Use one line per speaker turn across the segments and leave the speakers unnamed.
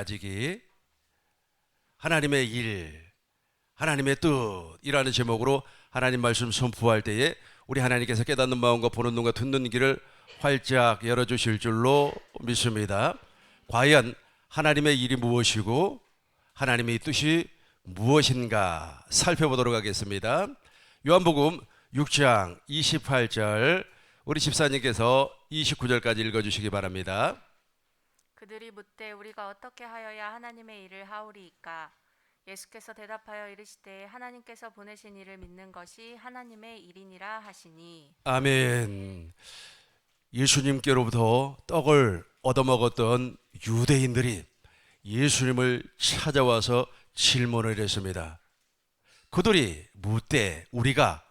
가지기, 하나님의 일, 하나님의 뜻이라는 제목으로 하나님 말씀 선포할 때에 우리 하나님께서 깨닫는 마음과 보는 눈과 듣는 귀를 활짝 열어주실 줄로 믿습니다. 과연 하나님의 일이 무엇이고 하나님의 뜻이 무엇인가 살펴보도록 하겠습니다. 요한복음 6장 28절 우리 집사님께서 29절까지 읽어주시기 바랍니다.
그들이 묻되 우리가 어떻게 하여야 하나님의 일을 하오리이까? 예수께서 대답하여 이르시되 하나님께서 보내신 이를 믿는 것이 하나님의 일이니라 하시니.
아멘. 예수님께로부터 떡을 얻어먹었던 유대인들이 예수님을 찾아와서 질문을 했습니다. 그들이 묻되 우리가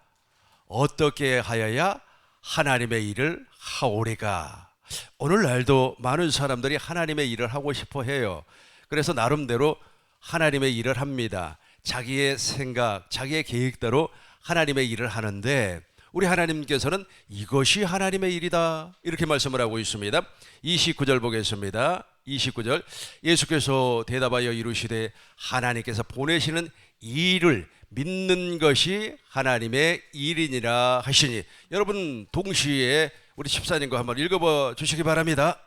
어떻게 하여야 하나님의 일을 하오리까? 오늘날도 많은 사람들이 하나님의 일을 하고 싶어 해요. 그래서 나름대로 하나님의 일을 합니다. 자기의 생각, 자기의 계획대로 하나님의 일을 하는데 우리 하나님께서는 이것이 하나님의 일이다 이렇게 말씀을 하고 있습니다. 29절 보겠습니다. 29절 예수께서 대답하여 이르시되 하나님께서 보내시는 일을 믿는 것이 하나님의 일이니라 하시니. 여러분 동시에 우리 집사님과 한번 읽어봐 주시기 바랍니다.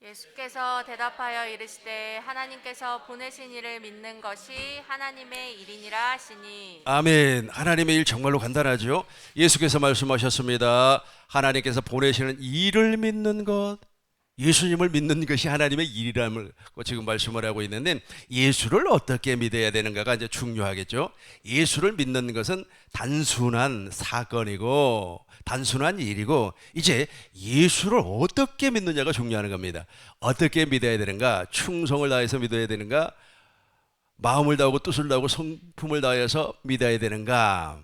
예수께서 대답하여 이르시되 하나님께서 보내신 이를 믿는 것이 하나님의 일이니라 하시니.
아멘. 하나님의 일 정말로 간단하죠. 예수께서 말씀하셨습니다. 하나님께서 보내시는 일을 믿는 것, 예수님을 믿는 것이 하나님의 일이라고 지금 말씀을 하고 있는데 예수를 어떻게 믿어야 되는가가 이제 중요하겠죠. 예수를 믿는 것은 단순한 사건이고 단순한 일이고 이제 예수를 어떻게 믿느냐가 중요한 겁니다. 어떻게 믿어야 되는가? 충성을 다해서 믿어야 되는가? 마음을 다하고 뜻을 다하고 성품을 다해서 믿어야 되는가?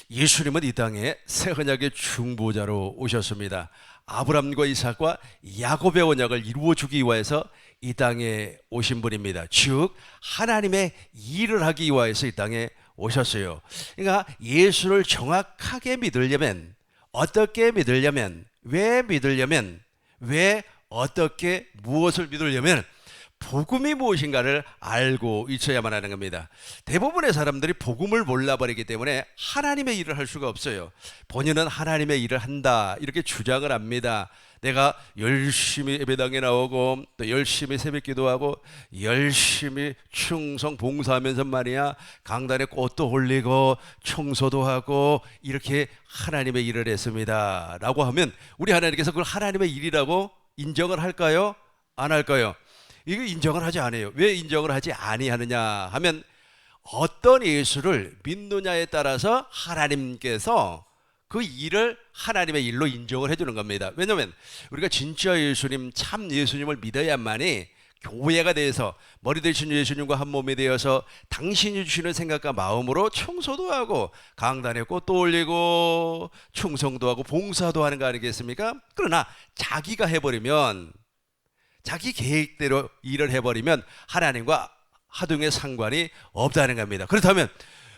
예수님은 이 땅에 새 언약의 중보자로 오셨습니다. 아브람과 이삭과 야곱의 언약을 이루어주기 위해서 이 땅에 오신 분입니다. 즉 하나님의 일을 하기 위해서 이 땅에 오셨어요. 그러니까 예수를 정확하게 믿으려면 어떻게 믿으려면 왜 믿으려면 왜 어떻게 무엇을 믿으려면 복음이 무엇인가를 알고 있어야만 하는 겁니다. 대부분의 사람들이 복음을 몰라버리기 때문에 하나님의 일을 할 수가 없어요. 본인은 하나님의 일을 한다 이렇게 주장을 합니다. 내가 열심히 예배당에 나오고 또 열심히 새벽기도하고 열심히 충성 봉사하면서 말이야 강단에 꽃도 올리고 청소도 하고 이렇게 하나님의 일을 했습니다 라고 하면 우리 하나님께서 그걸 하나님의 일이라고 인정을 할까요? 안 할까요? 이거 인정을 하지 않아요. 왜 인정을 하지 아니하느냐 하면 어떤 예수를 믿느냐에 따라서 하나님께서 그 일을 하나님의 일로 인정을 해주는 겁니다. 왜냐하면 우리가 진짜 예수님, 참 예수님을 믿어야만이 교회가 돼서 머리 대신 예수님과 한 몸이 되어서 당신이 주시는 생각과 마음으로 청소도 하고 강단에 꽃도 올리고 충성도 하고 봉사도 하는 거 아니겠습니까? 그러나 자기가 해버리면 자기 계획대로 일을 해버리면 하나님과 하등의 상관이 없다는 겁니다. 그렇다면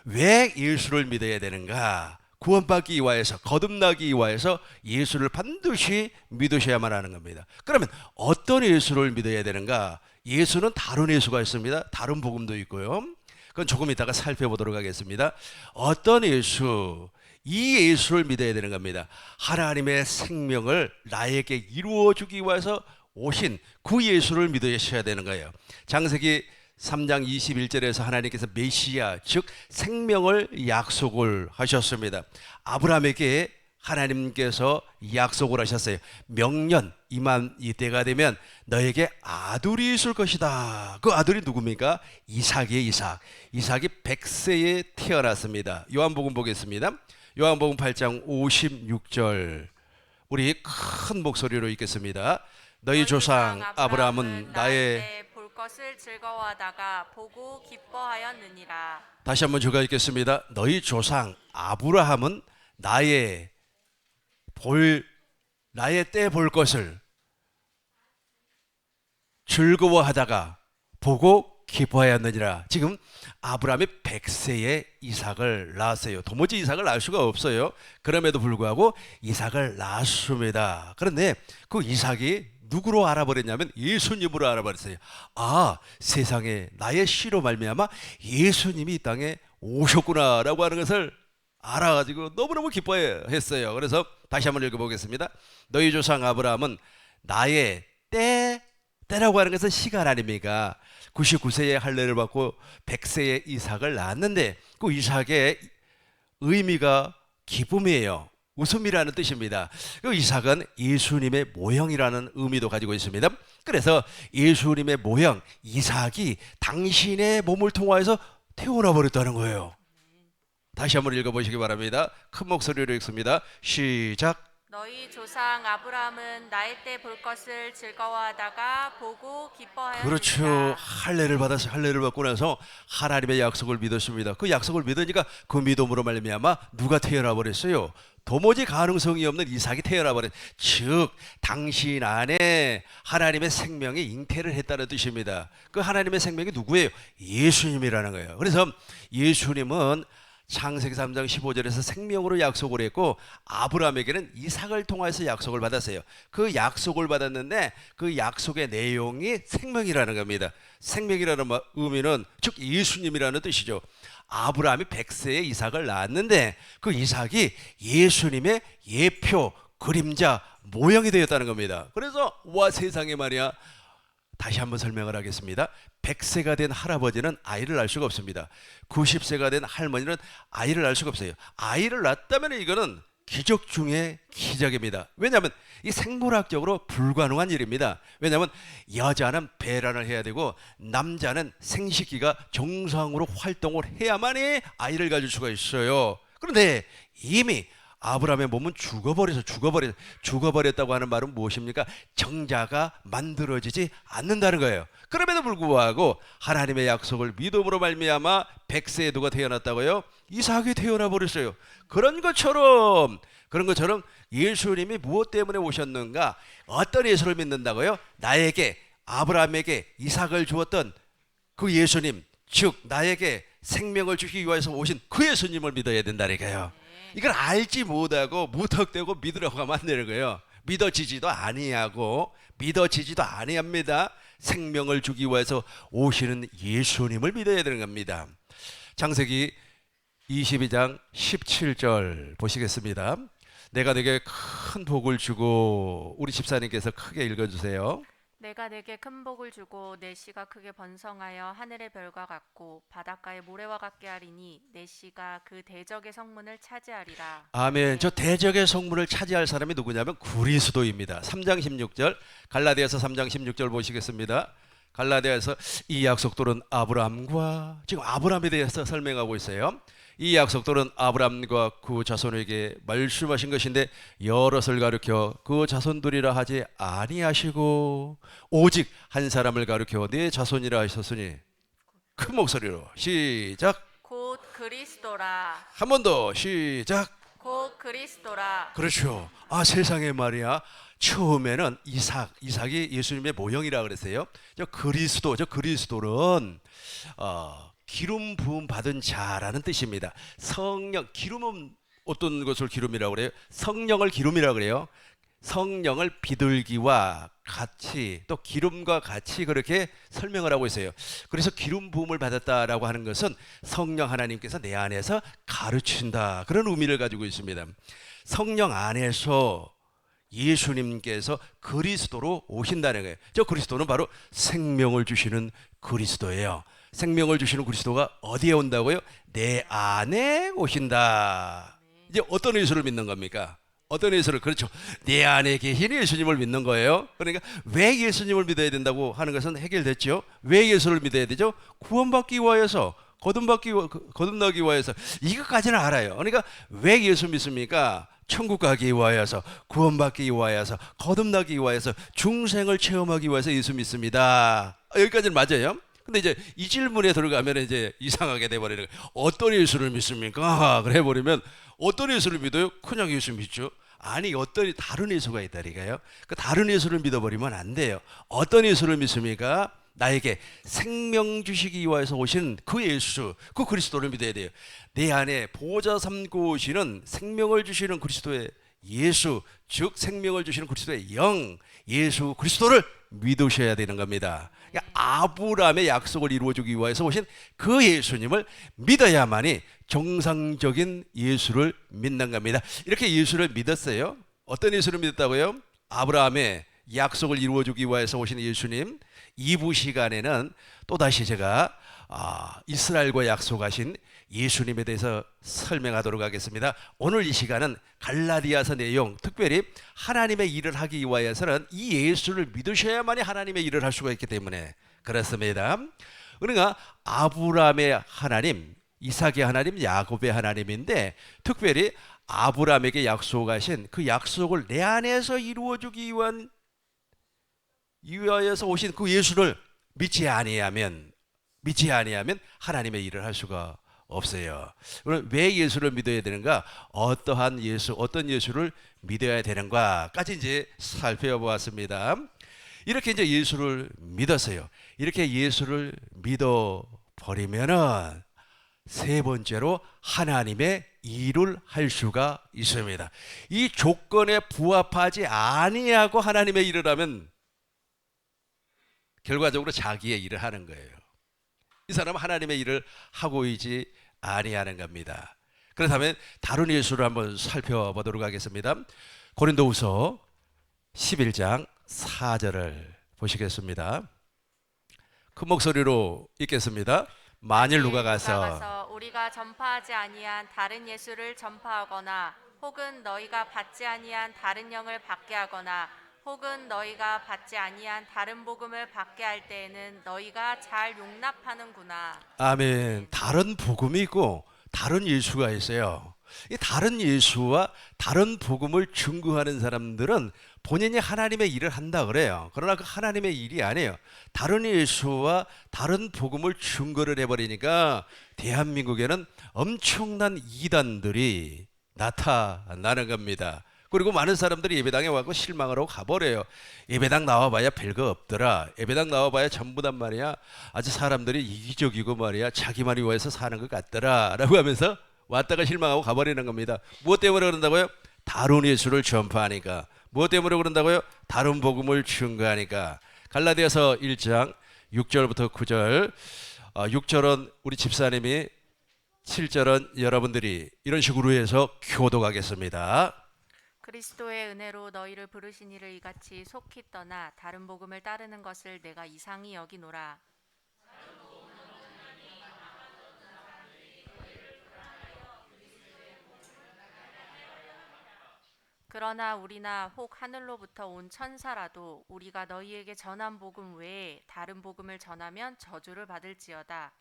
왜 예수를 믿어야 되는가? 구원받기 위해서 거듭나기 위해서 예수를 반드시 믿으셔야만 하는 겁니다. 그러면 어떤 예수를 믿어야 되는가? 예수는 다른 예수가 있습니다. 다른 복음도 있고요. 그건 조금 이따가 살펴보도록 하겠습니다. 어떤 예수? 이 예수를 믿어야 되는 겁니다. 하나님의 생명을 나에게 이루어주기 위해서 오신 그 예수를 믿으셔야 되는 거예요. 창세기 3장 21절에서 하나님께서 메시아 즉 생명을 약속을 하셨습니다. 아브라함에게 하나님께서 약속을 하셨어요. 명년 이만 이때가 되면 너에게 아들이 있을 것이다. 그 아들이 누굽니까? 이삭이에요. 이삭이 100세에 태어났습니다. 요한복음 보겠습니다. 요한복음 8장 56절 우리 큰 목소리로 읽겠습니다. 너희 조상 아브라함은 나의
볼 것을 즐거워하다가 보고 기뻐하였느니라.
다시 한번 제가 읽겠습니다. 너희 조상 아브라함은 나의 때 볼 것을 즐거워하다가 보고 기뻐하였느니라. 지금 아브라함이 100세에 이삭을 낳았어요. 도무지 이삭을 낳을 수가 없어요. 그럼에도 불구하고 이삭을 낳았습니다. 그런데 그 이삭이 누구로 알아버렸냐면 예수님으로 알아버렸어요. 아, 세상에 나의 씨로 말미암아 예수님이 이 땅에 오셨구나라고 하는 것을 알아가지고 너무너무 기뻐했어요. 그래서 다시 한번 읽어보겠습니다. 너희 조상 아브라함은 나의 때라고 하는 것은 시간 아닙니까? 99세에 할례를 받고 100세에 이삭을 낳았는데 그 이삭의 의미가 기쁨이에요. 웃음이라는 뜻입니다. 그 이삭은 예수님의 모형이라는 의미도 가지고 있습니다. 그래서 예수님의 모형 이삭이 당신의 몸을 통하여서 태어나 버렸다는 거예요. 다시 한번 읽어보시기 바랍니다. 큰 목소리로 읽습니다. 시작.
너희 조상 아브라함은 나의 때 볼 것을 즐거워하다가 보고 기뻐하였느니라.
그렇죠. 할례를 받아서 할례를 받고 나서 하나님의 약속을 믿었습니다. 그 약속을 믿으니까 그 믿음으로 말미암아 누가 태어나 버렸어요? 도무지 가능성이 없는 이삭이 태어나 버렸. 즉 당신 안에 하나님의 생명이 잉태를 했다는 뜻입니다. 그 하나님의 생명이 누구예요? 예수님이라는 거예요. 그래서 예수님은 창세기 3장 15절에서 생명으로 약속을 했고 아브라함에게는 이삭을 통해서 약속을 받았어요. 그 약속을 받았는데 그 약속의 내용이 생명이라는 겁니다. 생명이라는 의미는 즉 예수님이라는 뜻이죠. 아브라함이 100세에 이삭을 낳았는데 그 이삭이 예수님의 예표, 그림자, 모형이 되었다는 겁니다. 그래서 와 세상에 말이야. 다시 한번 설명을 하겠습니다. 100세가 된 할아버지는 아이를 낳을 수가 없습니다. 90세가 된 할머니는 아이를 낳을 수가 없어요. 아이를 낳았다면 이거는 기적 중에 기적입니다. 왜냐하면 이 생물학적으로 불가능한 일입니다. 왜냐하면 여자는 배란을 해야 되고 남자는 생식기가 정상으로 활동을 해야만이 아이를 가질 수가 있어요. 그런데 이미 아브라함의 몸은 죽어버렸다고 하는 말은 무엇입니까? 정자가 만들어지지 않는다는 거예요. 그럼에도 불구하고 하나님의 약속을 믿음으로 말미암아 100세에 누가 태어났다고요? 이삭이 태어나 버렸어요. 그런 것처럼 예수님이 무엇 때문에 오셨는가? 어떤 예수를 믿는다고요? 나에게 아브라함에게 이삭을 주었던 그 예수님, 즉 나에게 생명을 주기 위해서 오신 그 예수님을 믿어야 된다니까요. 이걸 알지 못하고 무턱대고 믿으라고 하면 안 되는 거예요. 믿어지지도 아니합니다. 생명을 주기 위해서 오시는 예수님을 믿어야 되는 겁니다. 창세기 22장 17절 보시겠습니다. 내가 네게 큰 복을 주고, 우리 집사님께서 크게 읽어주세요.
내가 내게 큰 복을 주고 내 씨가 크게 번성하여 하늘의 별과 같고 바닷가의 모래와 같게 하리니 내 씨가 그 대적의 성문을 차지하리라.
아멘. 저 대적의 성문을 차지할 사람이 누구냐면 그리스도입니다. 3장 16절, 갈라디아서 3장 16절 보시겠습니다. 갈라디아에서 이 약속들은 아브라함과, 지금 아브라함에 대해서 설명하고 있어요. 이 약속들은 아브라함과 그 자손에게 말씀하신 것인데 여럿을 가르켜 그 자손들이라 하지 아니하시고 오직 한 사람을 가르켜 네 자손이라 하셨으니. 큰 목소리로 시작.
곧 그리스도라.
한 번 더 시작.
곧 그리스도라.
그렇죠. 아 세상에 말이야. 처음에는 이삭이 예수님의 모형이라 그랬어요. 저 그리스도는 기름 부음 받은 자라는 뜻입니다. 성령, 기름은 어떤 것을 기름이라고 그래요? 성령을 기름이라고 그래요. 성령을 비둘기와 같이, 또 기름과 같이 그렇게 설명을 하고 있어요. 그래서 기름 부음을 받았다라고 하는 것은 성령 하나님께서 내 안에서 가르친다, 그런 의미를 가지고 있습니다. 성령 안에서 예수님께서 그리스도로 오신다는 거예요. 저 그리스도는 바로 생명을 주시는 그리스도예요. 생명을 주시는 그리스도가 어디에 온다고요? 내 안에 오신다. 이제 어떤 예수를 믿는 겁니까? 어떤 예수를? 그렇죠. 내 안에 계신 예수님을 믿는 거예요. 그러니까 왜 예수님을 믿어야 된다고 하는 것은 해결됐죠. 왜 예수를 믿어야 되죠? 구원받기 위하여서, 거듭나기 위하여서. 이것까지는 알아요. 그러니까 왜 예수 믿습니까? 천국 가기 위하여서, 구원받기 위하여서, 거듭나기 위하여서, 중생을 체험하기 위해서 예수 믿습니다. 여기까지는 맞아요. 근데 이제 이 질문에 들어가면 이제 이상하게 돼버리는 거예요. 어떤 예수를 믿습니까? 그래 버리면 어떤 예수를 믿어요? 그냥 예수 믿죠. 아니, 다른 예수가 있다니까요. 그 다른 예수를 믿어버리면 안 돼요. 어떤 예수를 믿습니까? 나에게 생명 주시기 위해서 오신 그 예수, 그 그리스도를 믿어야 돼요. 내 안에 보좌 삼고 오시는 생명을 주시는 그리스도의 예수, 즉 생명을 주시는 그리스도의 영, 예수 그리스도를 믿으셔야 되는 겁니다. 그러니까 아브라함의 약속을 이루어주기 위해서 오신 그 예수님을 믿어야만이 정상적인 예수를 믿는 겁니다. 이렇게 예수를 믿었어요. 어떤 예수를 믿었다고요? 아브라함의 약속을 이루어주기 위해서 오신 예수님. 2부 시간에는 또다시 제가 이스라엘과 약속하신 예수님에 대해서 설명하도록 하겠습니다. 오늘 이 시간은 갈라디아서 내용, 특별히 하나님의 일을 하기 위해서는 이 예수를 믿으셔야만이 하나님의 일을 할 수가 있기 때문에 그렇습니다. 그러니까 아브라함의 하나님, 이삭의 하나님, 야곱의 하나님인데 특별히 아브라함에게 약속하신 그 약속을 내 안에서 이루어주기 위하여서 오신 그 예수를 믿지 아니하면 하나님의 일을 할 수가 없어요. 그럼 왜 예수를 믿어야 되는가? 어떠한 예수, 어떤 예수를 믿어야 되는가까지 이제 살펴보았습니다. 이렇게 이제 예수를 믿었어요. 이렇게 예수를 믿어 버리면은 세 번째로 하나님의 일을 할 수가 있습니다. 이 조건에 부합하지 아니하고 하나님의 일을 하면 결과적으로 자기의 일을 하는 거예요. 이 사람은 하나님의 일을 하고 있지 아니하는 겁니다. 그렇다면 다른 예수를 한번 살펴보도록 하겠습니다. 고린도후서 11장 4절을 보시겠습니다. 큰 목소리로 읽겠습니다. 만일 누가 가서
우리가 전파하지 아니한 다른 예수를 전파하거나 혹은 너희가 받지 아니한 다른 영을 받게 하거나 혹은 너희가 받지 아니한 다른 복음을 받게 할 때에는 너희가 잘 용납하는구나.
아멘. 다른 복음이 있고 다른 예수가 있어요. 이 다른 예수와 다른 복음을 증거하는 사람들은 본인이 하나님의 일을 한다 그래요. 그러나 그 하나님의 일이 아니에요. 다른 예수와 다른 복음을 증거를 해버리니까 대한민국에는 엄청난 이단들이 나타나는 겁니다. 그리고 많은 사람들이 예배당에 와서 실망을 하고 가버려요. 예배당 나와봐야 별거 없더라. 예배당 나와봐야 전부단 말이야. 아주 사람들이 이기적이고 말이야. 자기만이 위해서 사는 것 같더라 라고 하면서 왔다가 실망하고 가버리는 겁니다. 무엇 때문에 그런다고요? 다른 예수를 전파하니까. 무엇 때문에 그런다고요? 다른 복음을 증거하니까. 갈라디아서 1장 6절부터 9절. 6절은 우리 집사님이, 7절은 여러분들이 이런 식으로 해서 교독하겠습니다.
그리스도의 은혜로 너희를 부르신 이를 이같이 속히 떠나 다른 복음을 따르는 것을 내가 이상히 여기노라. 그러나 우리나 혹 하늘로부터 온 천사라도 우리가 너희에게 전한 복음 외에 다른 복음을 전하면 저주를 받을지어다.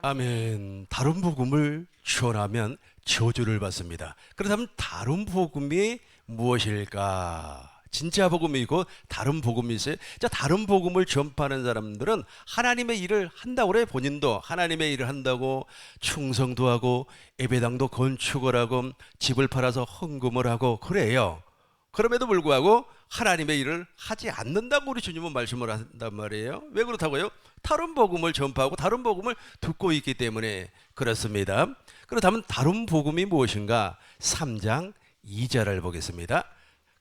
아멘. 다른 복음을 전하면 저주를 받습니다. 그렇다면 다른 복음이 무엇일까? 진짜 복음이고 다른 복음이 있어요. 자, 다른 복음을 전파하는 사람들은 하나님의 일을 한다고 그래요. 본인도 하나님의 일을 한다고 충성도 하고 예배당도 건축을 하고 집을 팔아서 헌금을 하고 그래요. 그럼에도 불구하고 하나님의 일을 하지 않는다고 우리 주님은 말씀을 한단 말이에요. 왜 그렇다고요? 다른 복음을 전파하고 다른 복음을 듣고 있기 때문에 그렇습니다. 그렇다면 다른 복음이 무엇인가? 3장 2절을 보겠습니다.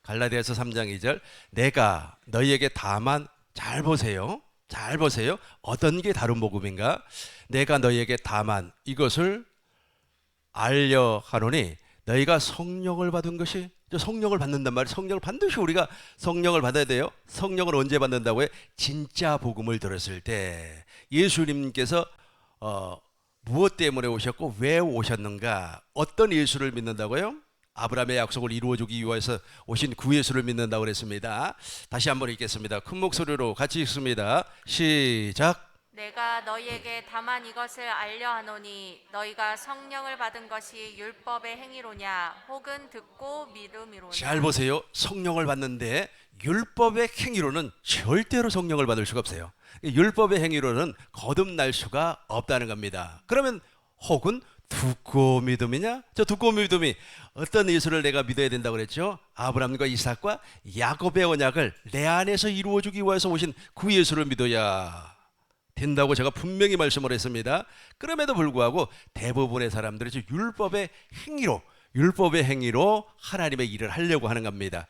갈라디아서 3장 2절. 내가 너희에게 다만, 잘 보세요. 잘 보세요. 어떤 게 다른 복음인가? 내가 너희에게 다만 이것을 알려 하노니 너희가 성령을 받은 것이, 성령을 받는단 말이에요. 성령을 반드시 우리가 성령을 받아야 돼요. 성령을 언제 받는다고요? 진짜 복음을 들었을 때. 예수님께서 무엇 때문에 오셨고 왜 오셨는가? 어떤 예수를 믿는다고요? 아브라함의 약속을 이루어주기 위해서 오신 그 예수를 믿는다고 그랬습니다. 다시 한번 읽겠습니다. 큰 목소리로 같이 읽습니다. 시작.
내가 너희에게 다만 이것을 알려 하노니 너희가 성령을 받은 것이 율법의 행위로냐 혹은 듣고 믿음이로냐.
잘 보세요. 성령을 받는데 율법의 행위로는 절대로 성령을 받을 수가 없어요. 율법의 행위로는 거듭날 수가 없다는 겁니다. 그러면 혹은 두꺼운 믿음이냐? 저 두꺼운 믿음이 어떤 예수를 내가 믿어야 된다고 그랬죠? 아브라함과 이삭과 야곱의 언약을 내 안에서 이루어주기 위해서 오신 그 예수를 믿어야 된다고 제가 분명히 말씀을 했습니다. 그럼에도 불구하고 대부분의 사람들이 율법의 행위로 하나님의 일을 하려고 하는 겁니다.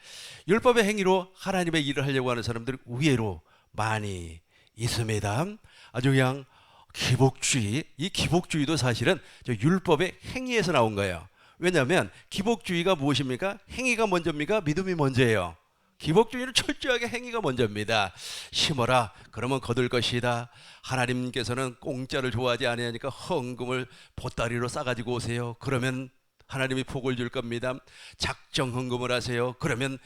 율법의 행위로 하나님의 일을 하려고 하는 사람들이 의외로 많이 있습니다. 아주 그냥 기복주의, 이 기복주의도 사실은 저 율법의 행위에서 나온 거예요. 왜냐하면 기복주의가 무엇입니까? 행위가 먼저입니까? 믿음이 먼저예요. 기복주의는 철저하게 행위가 먼저입니다. 심어라 그러면 거둘 것이다. 하나님께서는 공짜를 좋아하지 아니하니까 헌금을 보따리로 싸가지고 오세요. 그러면 하나님이 복을 줄 겁니다. 작정 헌금을 하세요. 그러면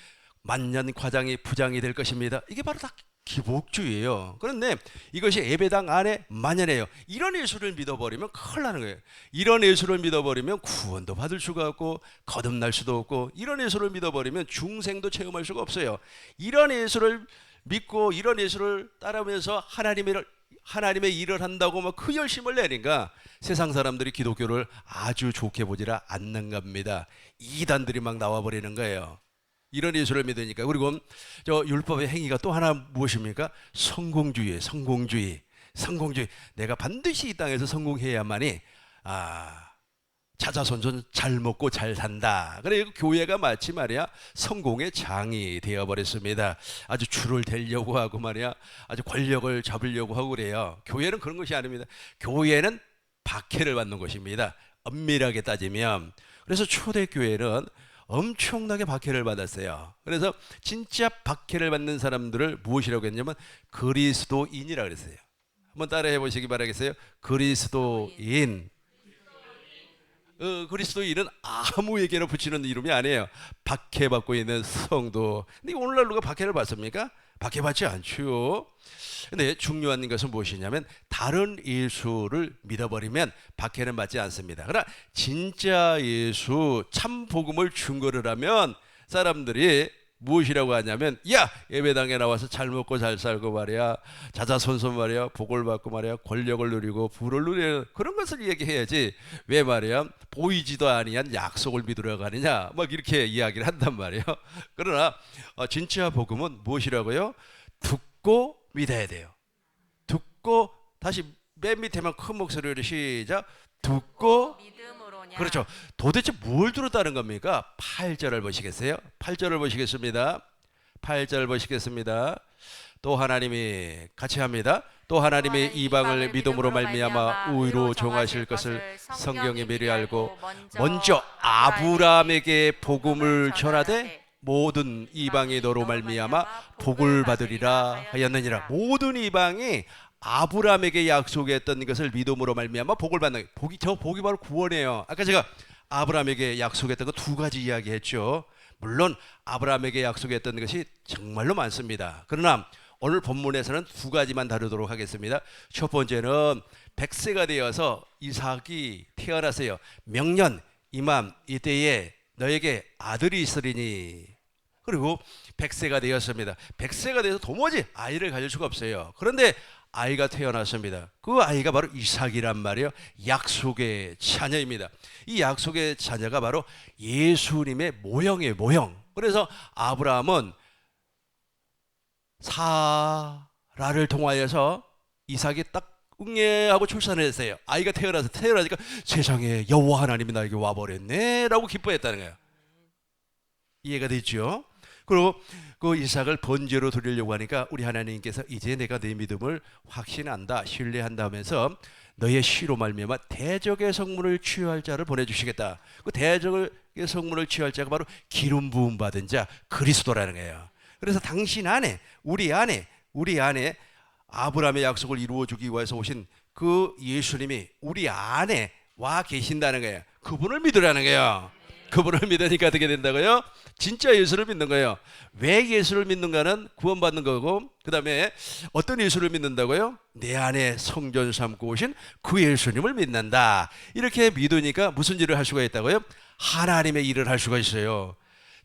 만년 과장이 부장이 될 것입니다. 이게 바로 다 기복주의예요. 그런데 이것이 예배당 안에 만연해요. 이런 예수를 믿어버리면 큰일 나는 거예요. 이런 예수를 믿어버리면 구원도 받을 수가 없고 거듭날 수도 없고, 이런 예수를 믿어버리면 중생도 체험할 수가 없어요. 이런 예수를 믿고 이런 예수를 따르면서 하나님의 일을 한다고 막 그 열심을 내니까 세상 사람들이 기독교를 아주 좋게 보지라 않는 겁니다. 이단들이 막 나와버리는 거예요. 이런 예수를 믿으니까. 그리고 저 율법의 행위가 또 하나 무엇입니까? 성공주의예요. 성공주의. 내가 반드시 이 땅에서 성공해야만이 자자손손 잘 먹고 잘 산다. 그래서 교회가 마치 말이야 성공의 장이 되어버렸습니다. 아주 줄을 대려고 하고 말이야 아주 권력을 잡으려고 하고 그래요. 교회는 그런 것이 아닙니다. 교회는 박해를 받는 것입니다. 엄밀하게 따지면. 그래서 초대교회는 엄청나게 박해를 받았어요. 그래서 진짜 박해를 받는 사람들을 무엇이라고 했냐면 그리스도인이라고 그랬어요. 한번 따라해 보시기 바라겠어요. 그리스도인. 그리스도인은 아무에게나 붙이는 이름이 아니에요. 박해받고 있는 성도. 근데 오늘날 누가 박해를 받습니까? 박해받지 않죠. 근데 중요한 것은 무엇이냐면 다른 예수를 믿어버리면 박해는 받지 않습니다. 그러나 진짜 예수 참 복음을 증거를 하면 사람들이 무엇이라고 하냐면 야 예배당에 나와서 잘 먹고 잘 살고 말이야 자자손손 말이야 복을 받고 말이야 권력을 누리고 부를 누리는 그런 것을 얘기해야지 왜 말이야 보이지도 아니한 약속을 믿으러 가느냐 막 이렇게 이야기를 한단 말이에요. 그러나 진짜 복음은 무엇이라고요? 듣고 믿어야 돼요. 듣고 다시 맨 밑에만 큰 목소리로 시작. 듣고
믿음으로냐.
그렇죠. 도대체 뭘 들었다는 겁니까? 8절을 보시겠어요? 8절을 보시겠습니다. 8절 보시겠습니다. 또 하나님이 같이 합니다. 또 하나님이 이방을 믿음으로 말미암아 의로 정하실 것을 성경이 미리 알고 먼저 아브라함에게 복음을 전하되 모든 이방이 너로 말미암아 복을 받으리라 하였느니라. 모든 이방이 아브라함에게 약속했던 것을 믿음으로 말미암아 복을 받는 저 복이 바로 구원이에요. 아까 제가 아브라함에게 약속했던 거 두 가지 이야기했죠. 물론 아브라함에게 약속했던 것이 정말로 많습니다. 그러나 오늘 본문에서는 두 가지만 다루도록 하겠습니다. 첫 번째는 100세가 되어서 이삭이 태어났어요. 명년 이맘 이때에 너에게 아들이 있으리니. 그리고 100세가 되었습니다. 100세가 돼서 도무지 아이를 가질 수가 없어요. 그런데 아이가 태어났습니다. 그 아이가 바로 이삭이란 말이에요. 약속의 자녀입니다. 이 약속의 자녀가 바로 예수님의 모형이에요. 모형. 그래서 아브라함은 사라를 통하여서 이삭이 딱 응애하고 출산을 했어요. 아이가 태어나니까 세상에 여호와 하나님이 나에게 와버렸네 라고 기뻐했다는 거예요. 이해가 되죠? 그리고 그 이삭을 번제로 드리려고 하니까 우리 하나님께서 이제 내가 네 믿음을 확신한다 신뢰한다 하면서 너의 씨로 말미암아 대적의 성문을 취할 자를 보내주시겠다. 그 대적의 성문을 취할 자가 바로 기름 부음 받은 자 그리스도라는 거예요. 그래서 당신 안에 우리 안에 아브라함의 약속을 이루어주기 위해서 오신 그 예수님이 우리 안에 와 계신다는 거예요. 그분을 믿으라는 거예요. 그분을 믿으니까 어떻게 된다고요? 진짜 예수를 믿는 거예요. 왜 예수를 믿는가는 구원받는 거고, 그 다음에 어떤 예수를 믿는다고요? 내 안에 성전 삼고 오신 그 예수님을 믿는다. 이렇게 믿으니까 무슨 일을 할 수가 있다고요? 하나님의 일을 할 수가 있어요.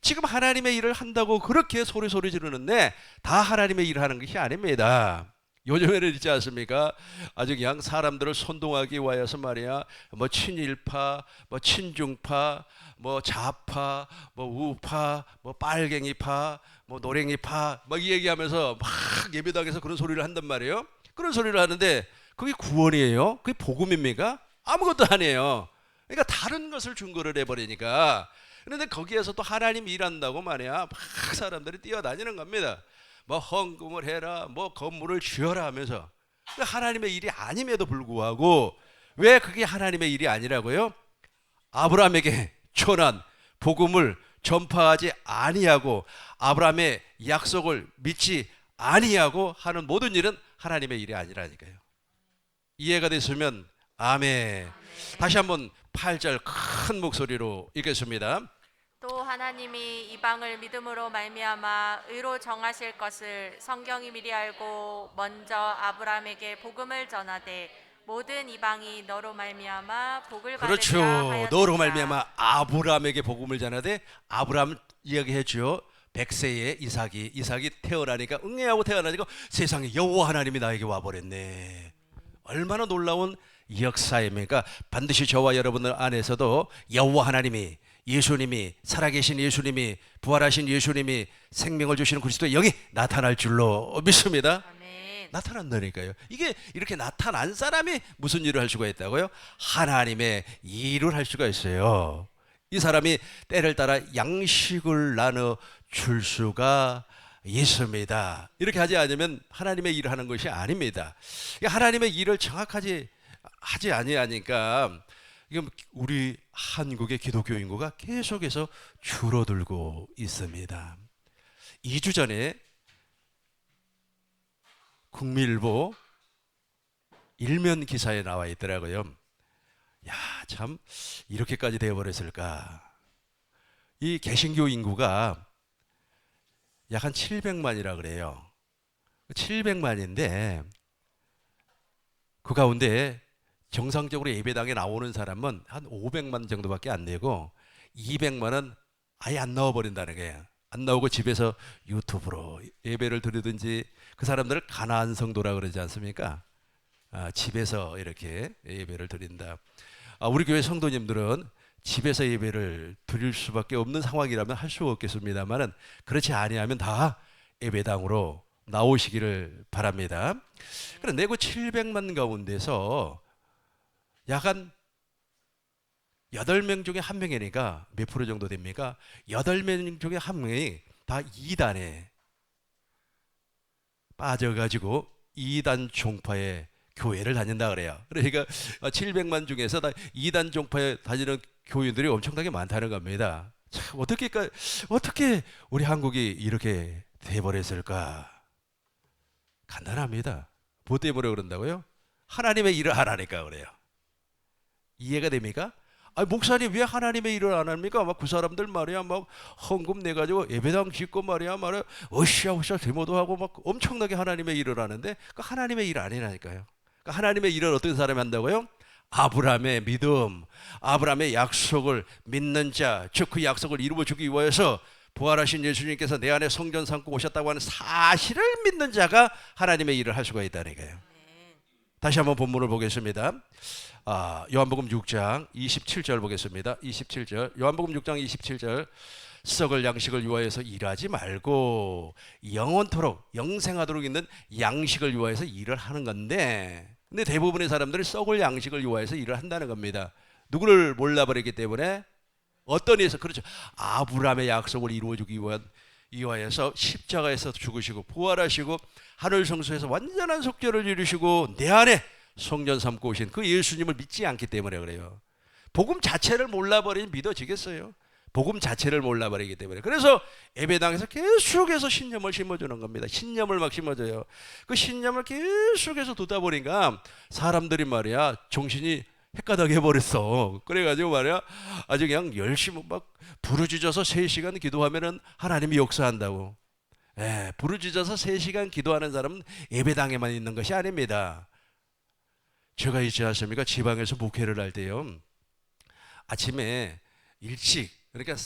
지금 하나님의 일을 한다고 그렇게 소리 지르는데 다 하나님의 일을 하는 것이 아닙니다. 요즘에는 있지 않습니까? 아주 그냥 사람들을 선동하기 위하여서 말이야. 뭐 친일파, 뭐 친중파, 뭐 좌파, 뭐 우파, 뭐 빨갱이파, 뭐 노랭이파 막 이 얘기하면서 막 예배당에서 그런 소리를 한단 말이에요. 그런 소리를 하는데 그게 구원이에요? 그게 복음입니까? 아무것도 아니에요. 그러니까 다른 것을 증거를 해버리니까. 그런데 거기에서 또 하나님 일한다고 말이야. 막 사람들이 뛰어다니는 겁니다. 뭐 헌금을 해라, 뭐 건물을 지어라 하면서 하나님의 일이 아님에도 불구하고 왜 그게 하나님의 일이 아니라고요? 아브라함에게 초난 복음을 전파하지 아니하고 아브라함의 약속을 믿지 아니하고 하는 모든 일은 하나님의 일이 아니라니까요. 이해가 됐으면 아멘. 다시 한번 8절 큰 목소리로 읽겠습니다.
또 하나님이 이방을 믿음으로 말미암아 의로 정하실 것을 성경이 미리 알고 먼저 아브라함에게 복음을 전하되 모든 이방이 너로 말미암아 복을 받으리라
그렇죠.
하였느니라.
너로 말미암아 아브라함에게 복음을 전하되 아브라함 이야기했죠. 100세에 이삭이 태어나니까 응애하고 태어나니까 세상에 여호와 하나님이 나에게 와버렸네. 얼마나 놀라운 역사입니까? 반드시 저와 여러분들 안에서도 여호와 하나님이 예수님이 살아계신 예수님이 부활하신 예수님이 생명을 주시는 그리스도의 영이 나타날 줄로 믿습니다.
아멘.
나타난다니까요. 이게 이렇게 나타난 사람이 무슨 일을 할 수가 있다고요? 하나님의 일을 할 수가 있어요. 이 사람이 때를 따라 양식을 나눠 줄 수가 있습니다. 이렇게 하지 않으면 하나님의 일을 하는 것이 아닙니다. 하나님의 일을 정확하지 하지 아니하니까 우리 한국의 기독교 인구가 계속해서 줄어들고 있습니다. 2주 전에 국민일보 일면 기사에 나와 있더라고요. 야, 참 이렇게까지 되어버렸을까. 이 개신교 인구가 약 한 700만이라 그래요. 700만인데 그 가운데 정상적으로 예배당에 나오는 사람은 한 500만 정도밖에 안 되고 200만은 아예 안 나와버린다는 거예요. 안 나오고 집에서 유튜브로 예배를 드리든지 그 사람들을 가나안 성도라 그러지 않습니까? 집에서 이렇게 예배를 드린다. 우리 교회 성도님들은 집에서 예배를 드릴 수밖에 없는 상황이라면 할 수 없겠습니다만은 그렇지 아니하면 다 예배당으로 나오시기를 바랍니다. 그런데 그 700만 가운데서 약 한 8명 중에 1명이니까 몇 프로 정도 됩니까? 8명 중에 1명이 다 2단에 빠져가지고 2단 종파의 교회를 다닌다 그래요. 그러니까 700만 중에서 다 2단 종파에 다니는 교인들이 엄청나게 많다는 겁니다. 참 어떻게 우리 한국이 이렇게 돼버렸을까? 간단합니다. 뭐 때문에 그런다고요? 하나님의 일을 하라니까 그래요. 이해가 됩니까? 목사님 왜 하나님의 일을 안 합니까? 막 그 사람들 말이야 막 헌금 내 가지고 예배당 짓고 말이야 으쌰으쌰 데모도 하고 막 엄청나게 하나님의 일을 하는데 그 하나님의 일 아니라니까요. 그 하나님의 일을 어떤 사람이 한다고요? 아브라함의 믿음, 아브라함의 약속을 믿는 자, 즉 그 약속을 이루어주기 위해서 부활하신 예수님께서 내 안에 성전 삼고 오셨다고 하는 사실을 믿는 자가 하나님의 일을 할 수가 있다니까요. 다시 한번 본문을 보겠습니다. 요한복음 6장 27절 보겠습니다. 27절. 요한복음 6장 27절. 썩을 양식을 위하여서 일하지 말고 영원토록 영생하도록 있는 양식을 위하여서 일을 하는 건데, 근데 대부분의 사람들이 썩을 양식을 위하여서 일을 한다는 겁니다. 누구를 몰라버리기 때문에 어떤 이에서 그렇죠. 아브라함의 약속을 이루어주기 위하여서 십자가에서 죽으시고 부활하시고 하늘 성소에서 완전한 속죄를 이루시고 내 안에 성전 삼고 오신 그 예수님을 믿지 않기 때문에 그래요. 복음 자체를 몰라버리면 믿어지겠어요? 복음 자체를 몰라버리기 때문에. 그래서 예배당에서 계속해서 신념을 심어주는 겁니다. 신념을 막 심어줘요. 그 신념을 계속해서 두다 보니까 사람들이 말이야 정신이 헷가닥 해버렸어. 그래가지고 말이야 아주 그냥 열심히 막 부르짖어서 3시간 기도하면은 하나님이 역사한다고. 부르짖어서 3시간 기도하는 사람은 예배당에만 있는 것이 아닙니다. 제가 있지 않습니까? 지방에서 목회를 할 때요. 아침에 일찍 그러니까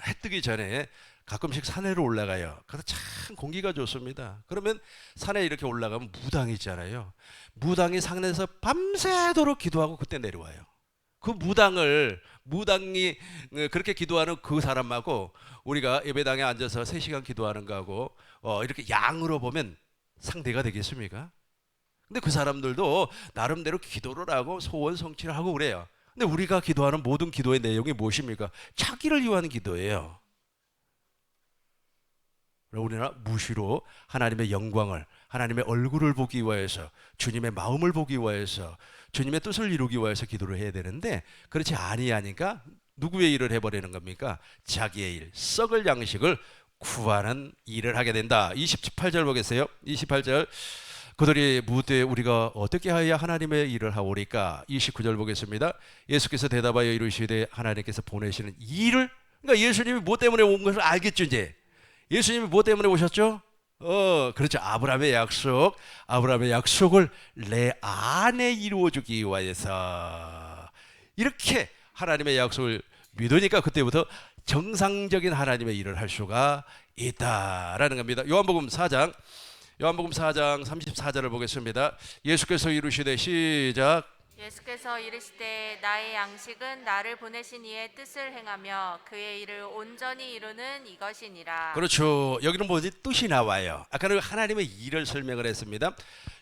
해 뜨기 전에 가끔씩 산에로 올라가요. 그래서 참 공기가 좋습니다. 그러면 산에 이렇게 올라가면 무당이 있잖아요. 무당이 산에서 밤새도록 기도하고 그때 내려와요. 그 무당이 그렇게 기도하는 그 사람하고 우리가 예배당에 앉아서 3시간 기도하는 거하고 이렇게 양으로 보면 상대가 되겠습니까? 근데 그 사람들도 나름대로 기도를 하고 소원 성취를 하고 그래요. 근데 우리가 기도하는 모든 기도의 내용이 무엇입니까? 자기를 위한 기도예요. 우리는 무시로 하나님의 영광을, 하나님의 얼굴을 보기 위해서, 주님의 마음을 보기 위해서, 주님의 뜻을 이루기 위해서 기도를 해야 되는데 그렇지 아니하니까 누구의 일을 해버리는 겁니까? 자기의 일, 썩을 양식을 구하는 일을 하게 된다. 28절 보겠어요. 28절. 그들이 묻되 우리가 어떻게 하여야 하나님의 일을 하오리까? 29절 보겠습니다. 예수께서 대답하여 이르시되 하나님께서 보내시는 일을, 그러니까 예수님이 뭐 때문에 온 것을 알겠죠. 이제 예수님이 뭐 때문에 오셨죠? 그렇죠. 아브라함의 약속을 내 안에 이루어주기 위해서 이렇게 하나님의 약속을 믿으니까 그때부터 정상적인 하나님의 일을 할 수가 있다라는 겁니다. 요한복음 4장 34절을 보겠습니다. 예수께서 이르시되 시작.
예수께서 이르시되 나의 양식은 나를 보내신 이의 뜻을 행하며 그의 일을 온전히 이루는 이것이니라.
그렇죠. 여기는 뭐지? 뜻이 나와요. 아까는 하나님의 일을 설명을 했습니다.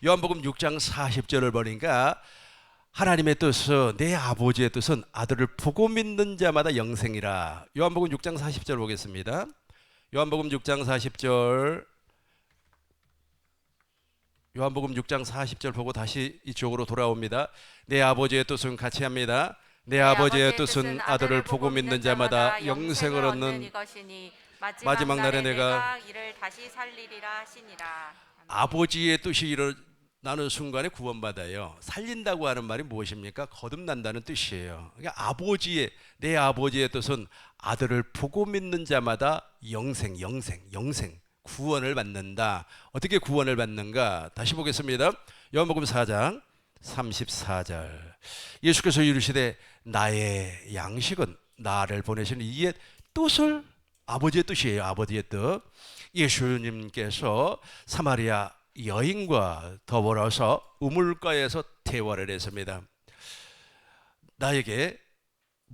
요한복음 6장 40절을 보니까 하나님의 뜻은, 내 아버지의 뜻은 아들을 보고 믿는 자마다 영생이라. 요한복음 6장 40절 보겠습니다. 요한복음 6장 40절 요한복음 6장 40절 보고 다시 이쪽으로 돌아옵니다. 내 아버지의 뜻은 같이 합니다. 내 아버지의 뜻은 아들을 보고 믿는 자마다 영생을 얻는
이것이니
마지막 날에 내가
이를 다시 살리리라 하시니라.
아버지의 뜻이 일어나는 순간에 구원받아요. 살린다고 하는 말이 무엇입니까? 거듭난다는 뜻이에요. 그러니까 내 아버지의 뜻은 아들을 보고 믿는 자마다 영생 구원을 받는다. 어떻게 구원을 받는가? 다시 보겠습니다. 요한복음 4장 34절. 예수께서 이르시되 나의 양식은 나를 보내시는 이의 뜻을, 아버지의 뜻이에요. 아버지의 뜻. 예수님께서 사마리아 여인과 더불어서 우물가에서 대화를 했습니다. 나에게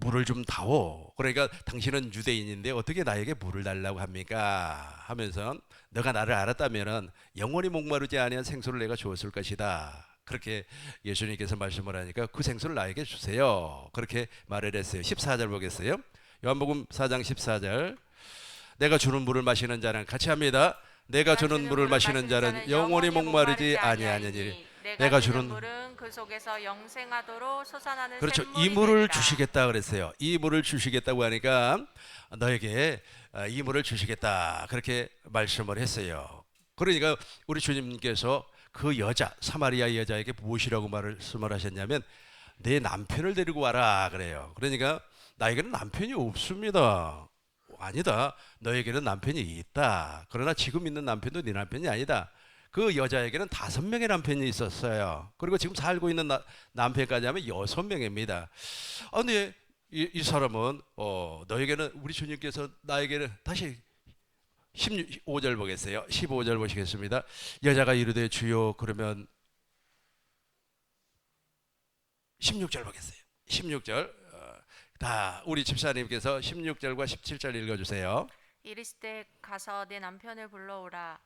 물을 좀 다오. 그러니까 당신은 유대인인데 어떻게 나에게 물을 달라고 합니까? 하면서 너가 나를 알았다면 영원히 목마르지 아니한 생수를 내가 주었을 것이다. 그렇게 예수님께서 말씀을 하니까 그 생수를 나에게 주세요. 그렇게 말을 했어요. 14절 보겠어요. 요한복음 4장 14절. 내가 주는 물을 마시는 자는, 같이 합니다. 내가 주는 물을 마시는 자는 영원히 목마르지 아니하느니라. 내가 주는
물은 그 속에서 영생하도록 솟아나는
그렇죠.
샘물이
이 물을
되리라.
주시겠다 그랬어요. 이 물을 주시겠다고 하니까 너에게 이 물을 주시겠다 그렇게 말씀을 했어요. 그러니까 우리 주님께서 그 여자, 사마리아 여자에게 무엇이라고 말씀을 하셨냐면 내 남편을 데리고 와라 그래요. 그러니까 나에게는 남편이 없습니다. 아니다. 너에게는 남편이 있다. 그러나 지금 있는 남편도 네 남편이 아니다. 그 여자에게는 5명의 남편이 있었어요. 그리고 지금 살고 있는 남편까지 하면 6명입니다. 근데 이 사람은 너에게는, 우리 주님께서 나에게는, 다시 15절 보겠어요. 15절 보시겠습니다. 여자가 이르되 주여, 그러면 16절 보겠어요. 16절 다 우리 집사님께서 16절과 17절 읽어주세요.
이르시되 가서 내 남편을 불러오라.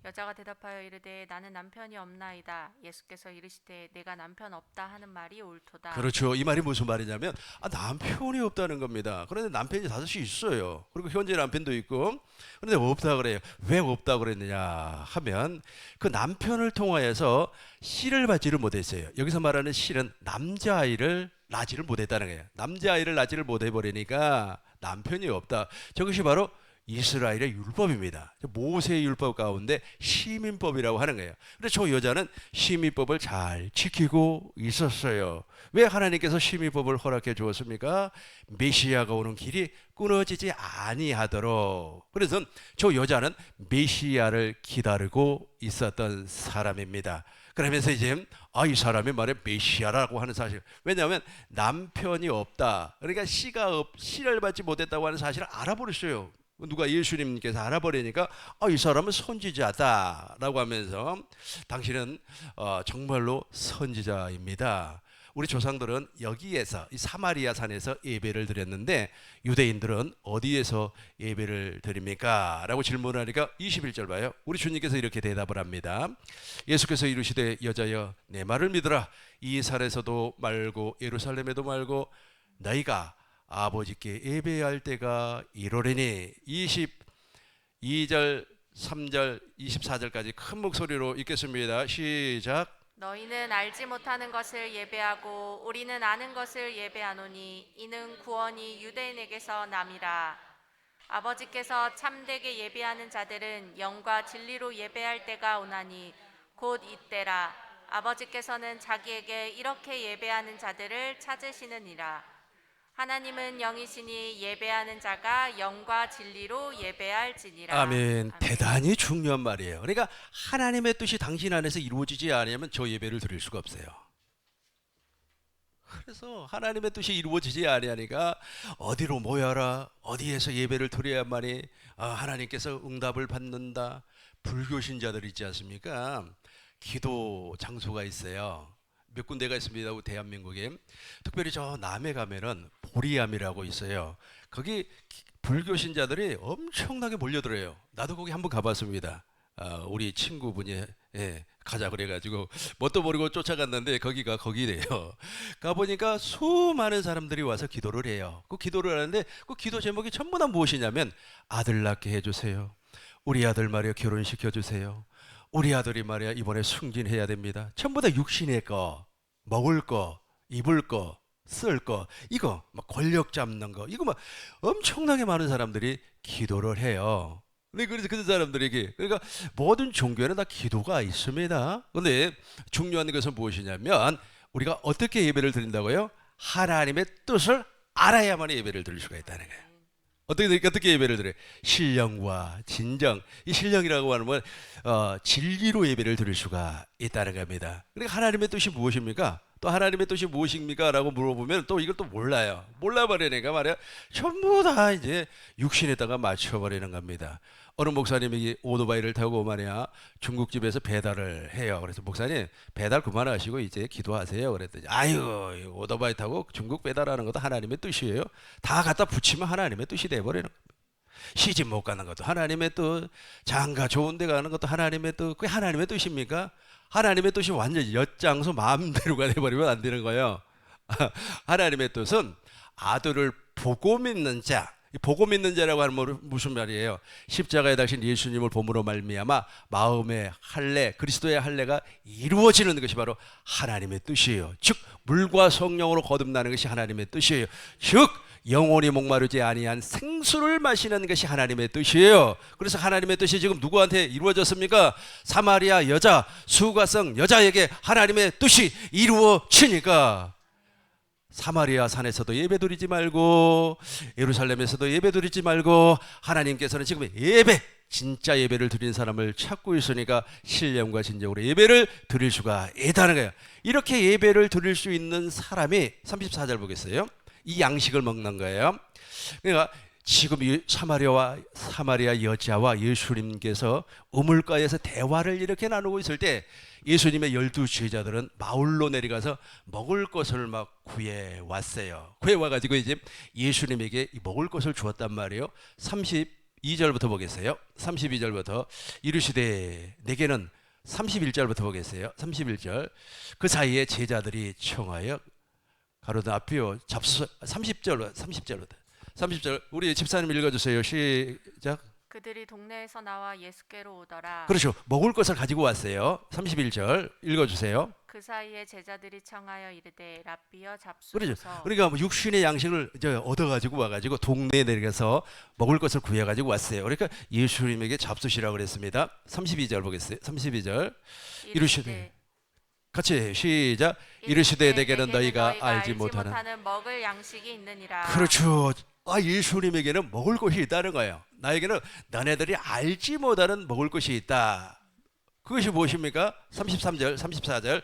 여자가 대답하여 이르되 나는 남편이 없나이다. 예수께서 이르시되 내가 남편 없다 하는 말이 옳도다.
그렇죠. 이 말이 무슨 말이냐면 남편이 없다는 겁니다. 그런데 남편이 5이 있어요. 그리고 현재 남편도 있고. 그런데 없다 그래요. 왜 없다 그랬느냐 하면 그 남편을 통하여서 씨를 받지를 못했어요. 여기서 말하는 씨는 남자아이를 낳지를 못했다는 거예요. 남자아이를 낳지를 못해버리니까 남편이 없다. 저것이 바로 이스라엘의 율법입니다. 모세의 율법 가운데 시민법이라고 하는 거예요. 근데 저 여자는 시민법을 잘 지키고 있었어요. 왜 하나님께서 시민법을 허락해 주었습니까? 메시아가 오는 길이 끊어지지 아니하도록. 그래서 저 여자는 메시아를 기다리고 있었던 사람입니다. 그러면서 이제 이 사람이 말해 메시아라고 하는 사실. 왜냐하면 남편이 없다. 그러니까 씨를 받지 못했다고 하는 사실을 알아버렸어요. 누가 예수님께서 알아버리니까 이 사람은 선지자다라고 하면서 당신은 정말로 선지자입니다. 우리 조상들은 여기에서 이 사마리아 산에서 예배를 드렸는데 유대인들은 어디에서 예배를 드립니까? 라고 질문하니까 21절 봐요. 우리 주님께서 이렇게 대답을 합니다. 예수께서 이르시되 여자여 내 말을 믿으라. 이 산에서도 말고 예루살렘에도 말고 너희가 아버지께 예배할 때가 이르리니. 22절 3절 24절까지 큰 목소리로 읽겠습니다. 시작.
너희는 알지 못하는 것을 예배하고 우리는 아는 것을 예배하노니 이는 구원이 유대인에게서 남이라. 아버지께서 참되게 예배하는 자들은 영과 진리로 예배할 때가 오나니 곧 이때라. 아버지께서는 자기에게 이렇게 예배하는 자들을 찾으시느니라. 하나님은 영이시니 예배하는 자가 영과 진리로 예배할지니라.
아멘. 대단히 중요한 말이에요. 그러니까 하나님의 뜻이 당신 안에서 이루어지지 않으면 저 예배를 드릴 수가 없어요. 그래서 하나님의 뜻이 이루어지지 아니하니까 어디로 모여라, 어디에서 예배를 드려야만이 하나님께서 응답을 받는다. 불교 신자들 있지 않습니까? 기도 장소가 있어요. 몇 군데가 있습니다. 대한민국에. 특별히 저 남해 가면은 보리암이라고 있어요. 거기 불교 신자들이 엄청나게 몰려들어요. 나도 거기 한번 가봤습니다. 우리 친구분이 가자 그래가지고 뭣도 모르고 쫓아갔는데 거기가 거기래요. 가보니까 수많은 사람들이 와서 기도를 해요. 그 기도를 하는데 그 기도 제목이 전부 다 무엇이냐면 아들 낳게 해주세요. 우리 아들 말이야 결혼시켜주세요. 우리 아들이 말이야 이번에 승진해야 됩니다. 전부 다 육신의 거, 먹을 거, 입을 거, 쓸 거, 이거 막 권력 잡는 거, 이거 막 엄청나게 많은 사람들이 기도를 해요. 그래서 그 사람들에게 그러니까 모든 종교에는 다 기도가 있습니다. 그런데 중요한 것은 무엇이냐면 우리가 어떻게 예배를 드린다고요? 하나님의 뜻을 알아야만 예배를 드릴 수가 있다는 거예요. 어떻게 예배를 드려요? 신령과 진정. 이 신령이라고 하는 건 진리로 예배를 드릴 수가 있다는 겁니다. 그러니까 하나님의 뜻이 무엇입니까? 또 하나님의 뜻이 무엇입니까? 라고 물어보면 또 이걸 또 몰라요. 몰라버리니까 말이야 전부 다 이제 육신에다가 맞춰버리는 겁니다. 어느 목사님이 오토바이를 타고 말이야 중국집에서 배달을 해요. 그래서 목사님 배달 그만하시고 이제 기도하세요. 그랬더니 아유 오토바이 타고 중국 배달하는 것도 하나님의 뜻이에요. 다 갖다 붙이면 하나님의 뜻이 돼버리는 겁니다. 시집 못 가는 것도 하나님의 뜻, 장가 좋은 데 가는 것도 하나님의 뜻. 그게 하나님의 뜻입니까? 하나님의 뜻이 완전히 엿장수 마음대로가 돼버리면 안 되는 거예요. 하나님의 뜻은 아들을 보고 믿는 자. 보고 믿는 자라고 하는 무슨 말이에요? 십자가에 달신 예수님을 봄으로 말미암아 마음의 할례, 그리스도의 할례가 이루어지는 것이 바로 하나님의 뜻이에요. 즉 물과 성령으로 거듭나는 것이 하나님의 뜻이에요. 즉 영원히 목마르지 아니한 생수를 마시는 것이 하나님의 뜻이에요. 그래서 하나님의 뜻이 지금 누구한테 이루어졌습니까? 사마리아 여자, 수가성 여자에게 하나님의 뜻이 이루어지니까 사마리아 산에서도 예배드리지 말고 예루살렘에서도 예배드리지 말고 하나님께서는 지금 진짜 예배를 드리는 사람을 찾고 있으니까 신령과 진정으로 예배를 드릴 수가 있다는 거예요. 이렇게 예배를 드릴 수 있는 사람이 34절 보겠어요. 이 양식을 먹는 거예요. 그러니까 지금 사마리아 여자와 예수님께서 우물가에서 대화를 이렇게 나누고 있을 때 예수님의 12 제자들은 마을로 내려가서 먹을 것을 막 구해왔어요. 구해와가지고 이제 예수님에게 먹을 것을 주었단 말이에요. 32절부터 보겠어요. 32절부터 이르시되 내게는 31절부터 보겠어요. 31절 그 사이에 제자들이 청하여 가로등 앞이요 30절 우리 집사님 읽어주세요. 시작.
그들이 동네에서 나와 예수께로 오더라.
그렇죠. 먹을 것을 가지고 왔어요. 31절 읽어주세요.
그 사이에 제자들이 청하여 이르되 랍비여 잡수소서.
그렇죠. 그러니까 뭐 육신의 양식을 이제 얻어가지고 와가지고 동네에 내려가서 먹을 것을 구해가지고 왔어요. 그러니까 예수님에게 잡수시라고 그랬습니다. 32절 보겠어요. 32절 이르시되 같이 시작. 이르시되 내게는 너희가 알지 못하는
먹을 양식이 있느니라.
그렇죠. 예수님에게는 먹을 것이 있다는 거예요. 나에게는 너네들이 알지 못하는 먹을 것이 있다. 그것이 무엇입니까? 33절 34절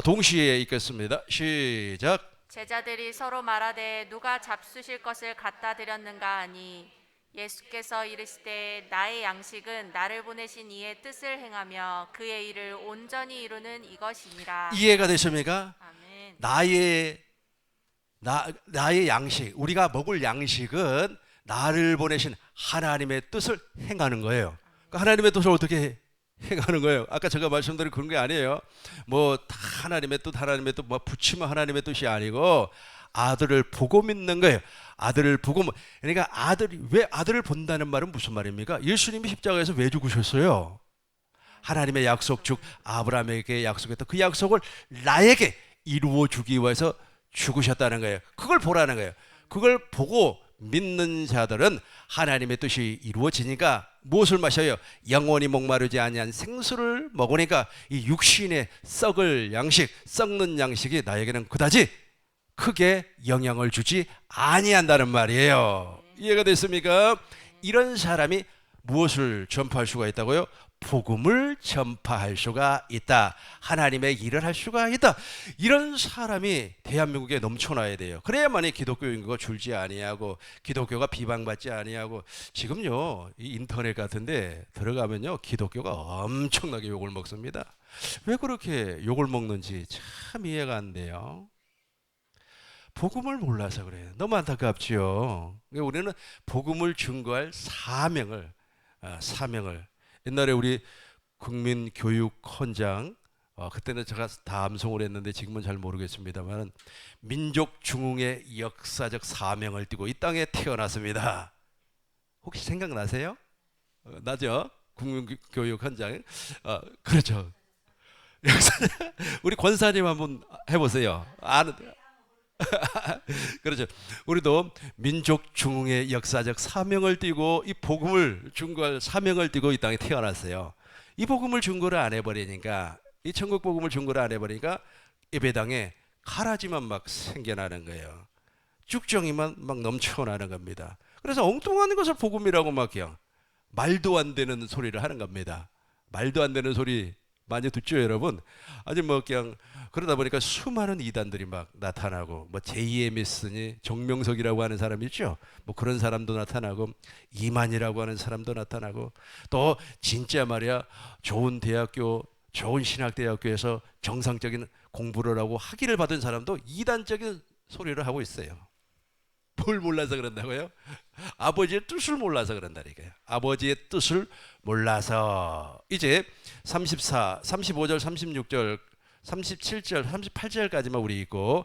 동시에 읽겠습니다. 시작.
제자들이 서로 말하되 누가 잡수실 것을 갖다 드렸는가 하니 예수께서 이르시되 나의 양식은 나를 보내신 이의 뜻을 행하며 그의 일을 온전히 이루는 이것이니라.
이해가 되십니까?
아멘.
나의 양식, 우리가 먹을 양식은 나를 보내신 하나님의 뜻을 행하는 거예요. 그러니까 하나님의 뜻을 어떻게 행하는 거예요? 아까 제가 말씀드린 그런 게 아니에요. 뭐 다 하나님의 뜻, 뭐 붙이면 하나님의 뜻이 아니고 아들을 보고 믿는 거예요. 아들을 보고, 그러니까 왜 아들을 본다는 말은 무슨 말입니까? 예수님이 십자가에서 왜 죽으셨어요? 하나님의 약속, 즉 아브라함에게 약속했던 그 약속을 나에게 이루어 주기 위해서 죽으셨다는 거예요. 그걸 보라는 거예요. 그걸 보고 믿는 자들은 하나님의 뜻이 이루어지니까 무엇을 마셔요? 영원히 목마르지 아니한 생수를 먹으니까 이 육신의 썩는 양식이 나에게는 그다지 크게 영향을 주지 아니한다는 말이에요. 이해가 됐습니까? 이런 사람이 무엇을 전파할 수가 있다고요? 복음을 전파할 수가 있다. 하나님의 일을 할 수가 있다. 이런 사람이 대한민국에 넘쳐나야 돼요. 그래야만이 기독교 인구가 줄지 아니하고 기독교가 비방받지 아니하고. 지금요 이 인터넷 같은데 들어가면요 기독교가 엄청나게 욕을 먹습니다. 왜 그렇게 욕을 먹는지 참 이해가 안 돼요. 복음을 몰라서 그래요. 너무 안타깝지요. 우리는 복음을 증거할 사명을 옛날에 우리 국민교육헌장, 그때는 제가 다 암송을 했는데 지금은 잘 모르겠습니다만, 민족 중흥의 역사적 사명을 띠고 이 땅에 태어났습니다. 혹시 생각나세요? 나죠? 국민교육헌장. 그렇죠. 우리 권사님 한번 해보세요. 그렇죠. 우리도 민족 중흥의 역사적 사명을 띠고 이 복음을 증거할 사명을 띠고 이 땅에 태어났어요. 이 복음을 증거를 안 해버리니까, 이 천국 복음을 증거를 안 해버리니까 예배당에 가라지만 막 생겨나는 거예요. 쭉정이만 막 넘쳐나는 겁니다. 그래서 엉뚱한 것을 복음이라고 막 그냥 말도 안 되는 소리를 하는 겁니다. 말도 안 되는 소리 많이 듣죠, 여러분? 아주 뭐 그냥 그러다 보니까 수많은 이단들이 막 나타나고, 뭐 제2의 메시니 정명석이라고 하는 사람 있죠? 뭐 그런 사람도 나타나고, 이만이라고 하는 사람도 나타나고, 또 진짜 말이야 좋은 대학교, 좋은 신학대학교에서 정상적인 공부를 하고 학위를 받은 사람도 이단적인 소리를 하고 있어요. 뭘 몰라서 그런다고요? 아버지의 뜻을 몰라서 그런다니까요. 아버지의 뜻을 몰라서. 이제 35절, 36절, 37절, 38절까지만 우리 읽고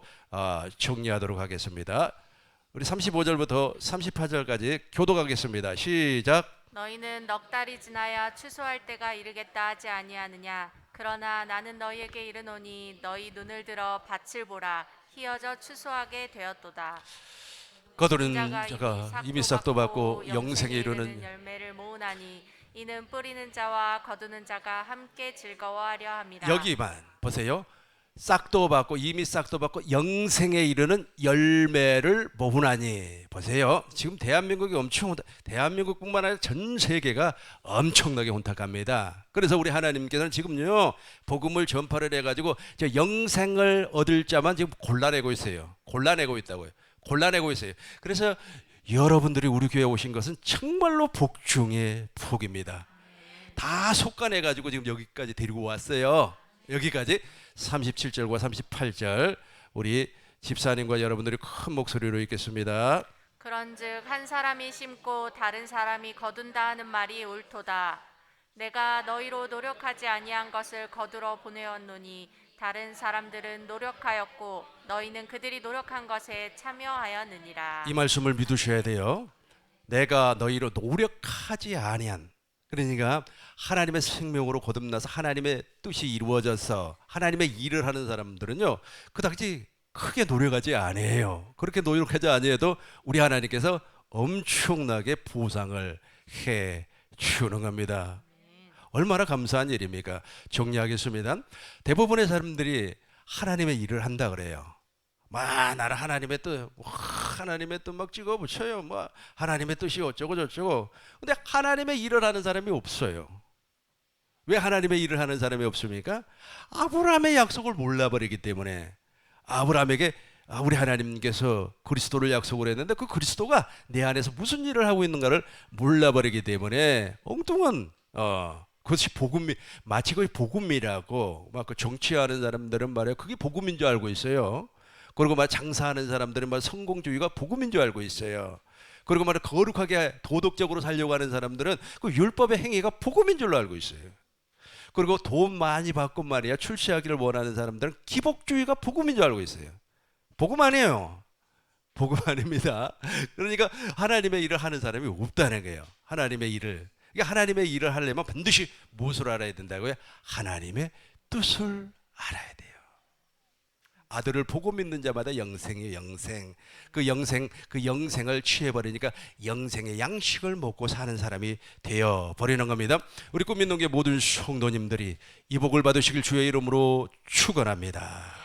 정리하도록 하겠습니다. 우리 35절부터 38절까지 교독하겠습니다. 시작.
너희는 넉 달이 지나야 추수할 때가 이르겠다 하지 아니하느냐? 그러나 나는 너희에게 이르노니 너희 눈을 들어 밭을 보라. 희어져 추수하게 되었도다.
거두는 자가 이미 싹도 받고 영생에 이르는
열매를 모으나니 이는 뿌리는 자와 거두는 자가 함께 즐거워하려 함이라.
여기만 보세요. 싹도 받고 이미 싹도 받고 영생에 이르는 열매를 모으나니. 보세요. 지금 대한민국이 대한민국뿐만 아니라 전 세계가 엄청나게 혼탁합니다. 그래서 우리 하나님께서는 지금요 복음을 전파를 해가지고 저 영생을 얻을 자만 지금 골라내고 있어요. 골라내고 있어요. 그래서 여러분들이 우리 교회에 오신 것은 정말로 복 중에 복입니다. 다 속간해가지고 지금 여기까지 데리고 왔어요. 여기까지 37절과 38절 우리 집사님과 여러분들이 큰 목소리로 읽겠습니다.
그런즉 한 사람이 심고 다른 사람이 거둔다 하는 말이 옳도다. 내가 너희로 노력하지 아니한 것을 거두러 보내었노니 다른 사람들은 노력하였고 너희는 그들이 노력한 것에 참여하였느니라.
이 말씀을 믿으셔야 돼요. 내가 너희로 노력하지 아니한, 그러니까 하나님의 생명으로 거듭나서 하나님의 뜻이 이루어져서 하나님의 일을 하는 사람들은요 그다지 크게 노력하지 아니에요. 그렇게 노력하지 아니해도 우리 하나님께서 엄청나게 보상을 해 주는 겁니다. 얼마나 감사한 일입니까? 정리하겠습니다. 대부분의 사람들이 하나님의 일을 한다 그래요. 나는 하나님의 뜻 막 찍어 붙여요. 하나님의 뜻이 어쩌고 저쩌고. 근데 하나님의 일을 하는 사람이 없어요. 왜 하나님의 일을 하는 사람이 없습니까? 아브라함의 약속을 몰라버리기 때문에. 아브라함에게 우리 하나님께서 그리스도를 약속을 했는데 그 그리스도가 내 안에서 무슨 일을 하고 있는가를 몰라버리기 때문에 엉뚱한 그것이 복음이 마치 거의 복음이라고 막 그 정치하는 사람들은 말이에요. 그게 복음인 줄 알고 있어요. 그리고 막 장사하는 사람들은 막 성공주의가 복음인 줄 알고 있어요. 그리고 막 거룩하게 도덕적으로 살려고 하는 사람들은 그 율법의 행위가 복음인 줄로 알고 있어요. 그리고 돈 많이 받고 말이야 출세하기를 원하는 사람들은 기복주의가 복음인 줄 알고 있어요. 복음 아니에요. 복음 아닙니다. 그러니까 하나님의 일을 하는 사람이 없다는 거예요. 하나님의 일을. 그러니까 하나님의 일을 하려면 반드시 무엇을 알아야 된다고요? 하나님의 뜻을 알아야 돼요. 아들을 보고 믿는 자마다 영생이에요. 영생. 그 영생을 취해버리니까 영생의 양식을 먹고 사는 사람이 되어 버리는 겁니다. 우리 꿈 있는 게 모든 성도님들이 이 복을 받으시길 주의 이름으로 축원합니다.